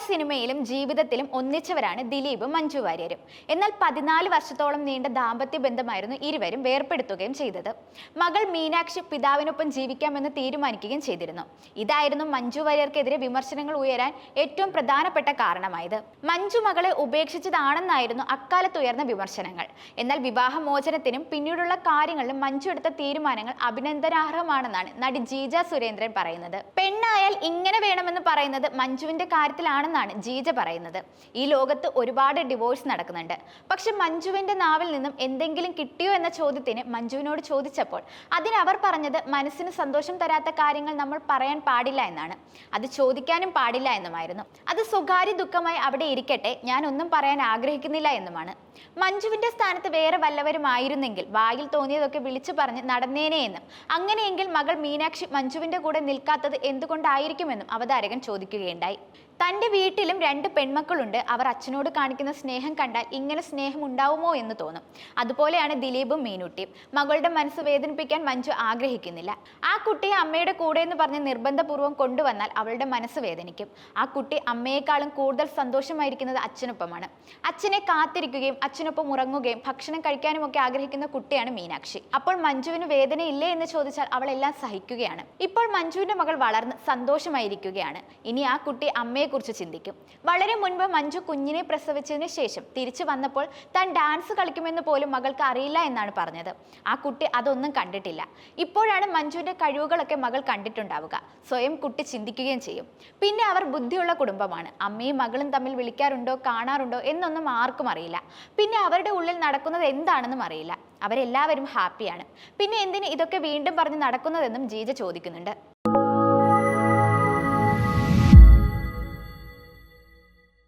സിനിമയിലും ജീവിതത്തിലും ഒന്നിച്ചവരാണ് ദിലീപും മഞ്ജു വാര്യരും. എന്നാൽ 14 വർഷത്തോളം നീണ്ട ദാമ്പത്യ ബന്ധമായിരുന്നു ഇരുവരും വേർപെടുത്തുകയും ചെയ്തത്. മകൾ മീനാക്ഷി പിതാവിനൊപ്പം ജീവിക്കാമെന്ന് തീരുമാനിക്കുകയും ചെയ്തിരുന്നു. ഇതായിരുന്നു മഞ്ജു വാര്യർക്കെതിരെ വിമർശനങ്ങൾ ഉയരാൻ ഏറ്റവും പ്രധാനപ്പെട്ട കാരണമായത്. മഞ്ജു മകളെ ഉപേക്ഷിച്ചതാണെന്നായിരുന്നു അക്കാലത്ത് ഉയർന്ന വിമർശനങ്ങൾ. എന്നാൽ വിവാഹമോചനത്തിനും പിന്നീടുള്ള കാര്യങ്ങളിലും മഞ്ജു എടുത്ത തീരുമാനങ്ങൾ അഭിനന്ദനാർഹമാണെന്നാണ് നടി ജീജ സുരേന്ദ്രൻ പറയുന്നത്. പെണ്ണായാൽ ഇങ്ങനെ വേണമെന്ന് പറയുന്നത് മഞ്ജുവിന്റെ കാര്യത്തിലാണെന്നാണ് ജീജ പറയുന്നത്. ഈ ലോകത്ത് ഒരുപാട് ഡിവോഴ്സ് നടക്കുന്നുണ്ട്. പക്ഷെ മഞ്ജുവിന്റെ നാവിൽ നിന്നും എന്തെങ്കിലും കിട്ടിയോ എന്ന ചോദ്യത്തിന് മഞ്ജുവിനോട് ചോദിച്ചപ്പോൾ അതിന് അവർ പറഞ്ഞത് മനസ്സിന് സന്തോഷം തരാത്ത കാര്യങ്ങൾ നമ്മൾ പറയാൻ പാടില്ല എന്നാണ്. അത് ചോദിക്കാനും പാടില്ല എന്നുമായിരുന്നു. അത് സ്വകാര്യ ദുഃഖമായി അവിടെ ഇരിക്കട്ടെ, ഞാൻ ഒന്നും പറയാൻ ആഗ്രഹിക്കുന്നില്ല എന്നുമാണ്. മഞ്ജുവിന്റെ സ്ഥാനത്ത് വേറെ വല്ലവരുമായിരുന്നെങ്കിൽ വായിൽ തോന്നിയതൊക്കെ വിളിച്ചു പറഞ്ഞ് നടന്നേനെ എന്നും, അങ്ങനെയെങ്കിൽ മകൾ മീനാക്ഷി മഞ്ജുവിന്റെ കൂടെ നിൽക്കാത്തത് എന്തുകൊണ്ടായിരിക്കുമെന്നും അവതാരകൻ ചോദിക്കുകയുണ്ടായി. തന്റെ വീട്ടിലും 2 പെൺമക്കളുണ്ട്. അവർ അച്ഛനോട് കാണിക്കുന്ന സ്നേഹം കണ്ടാൽ ഇങ്ങനെ സ്നേഹം ഉണ്ടാവുമോ എന്ന് തോന്നും. അതുപോലെയാണ് ദിലീപും മീനുട്ടിയും. മകളുടെ മനസ്സ് വേദനിപ്പിക്കാൻ മഞ്ജു ആഗ്രഹിക്കുന്നില്ല. ആ കുട്ടിയെ അമ്മയുടെ കൂടെ എന്ന് പറഞ്ഞ് നിർബന്ധപൂർവ്വം കൊണ്ടുവന്നാൽ അവളുടെ മനസ്സ് വേദനിക്കും. ആ കുട്ടി അമ്മയെക്കാളും കൂടുതൽ സന്തോഷമായിരിക്കുന്നത് അച്ഛനൊപ്പമാണ്. അച്ഛനെ കാത്തിരിക്കുകയും അച്ഛനൊപ്പം ഉറങ്ങുകയും ഭക്ഷണം കഴിക്കാനും ഒക്കെ ആഗ്രഹിക്കുന്ന കുട്ടിയാണ് മീനാക്ഷി. അപ്പോൾ മഞ്ജുവിന് വേദനയില്ലേ എന്ന് ചോദിച്ചാൽ അവളെല്ലാം സഹിക്കുകയാണ്. ഇപ്പോൾ മഞ്ജുവിന്റെ മകൾ വളർന്ന് സന്തോഷമായിരിക്കുകയാണ്. ഇനി ആ കുട്ടി അമ്മയെക്കുറിച്ച് ചിന്തിക്കും. വളരെ മുൻപ് മഞ്ജു കുഞ്ഞിനെ പ്രസവിച്ചതിന് ശേഷം തിരിച്ചു വന്നപ്പോൾ താൻ ഡാൻസ് കളിക്കുമെന്ന് പോലും മകൾക്ക് അറിയില്ല എന്നാണ് പറഞ്ഞത്. ആ കുട്ടി അതൊന്നും കണ്ടിട്ടില്ല. ഇപ്പോഴാണ് മഞ്ജുവിന്റെ കഴിവുകളൊക്കെ മകൾ കണ്ടിട്ടുണ്ടാവുക. സ്വയം കുട്ടി ചിന്തിക്കുകയും ചെയ്യും. പിന്നെ അവർ ബുദ്ധിയുള്ള കുടുംബമാണ്. അമ്മയും മകളും തമ്മിൽ വിളിക്കാറുണ്ടോ കാണാറുണ്ടോ എന്നൊന്നും ആർക്കും അറിയില്ല. പിന്നെ അവരുടെ ഉള്ളിൽ നടക്കുന്നത് എന്താണെന്നും അറിയില്ല. അവരെല്ലാവരും ഹാപ്പിയാണ്. പിന്നെ എന്തിന് ഇതൊക്കെ വീണ്ടും പറഞ്ഞ് നടക്കുന്നതെന്നും ജീജ ചോദിക്കുന്നുണ്ട്.